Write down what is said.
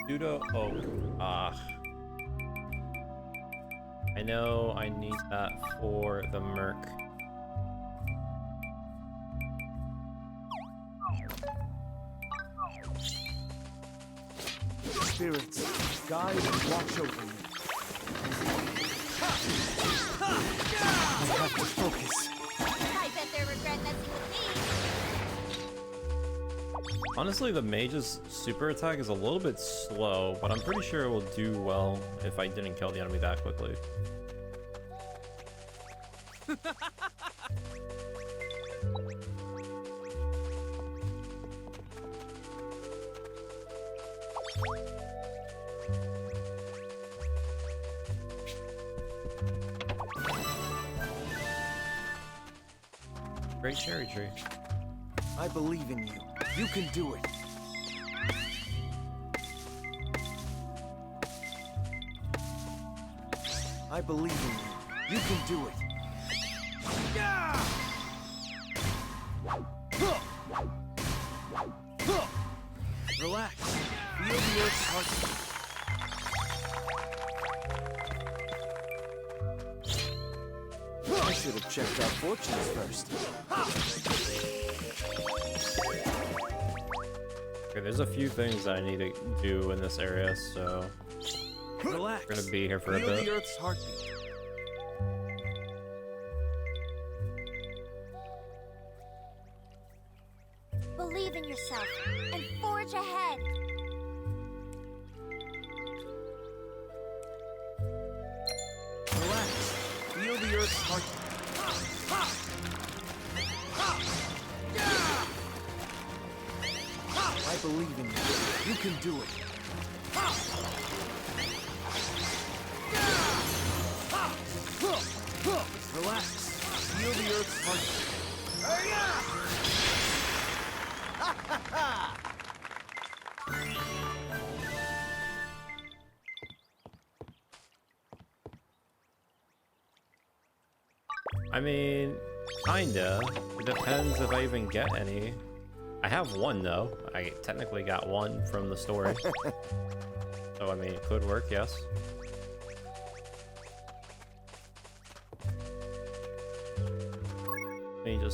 Pseudo oak. I know I need that for the Merc. Spirits, guide and watch over me. I have to focus. I bet they regret messing with me. Honestly, the mage's super attack is a little bit slow, but I'm pretty sure it will do well if I didn't kill the enemy that quickly. Great cherry tree. I believe in you. You can do it. I believe in you. You can do it. Relax. Feel the earth's heartbeat. I should have checked our fortunes first. Okay, there's a few things I need to do in this area, so Relax. we're gonna be here for a Feel bit. the earth's heartbeat. Believe in yourself and forge ahead. Relax. Feel the earth's heartbeat. I believe in you. You can do it. Relax. Feel the earth's heartbeat. I mean, kinda. It depends if I even get any. I have one though. I technically got one from the story. So I mean, it could work, yes. Let me just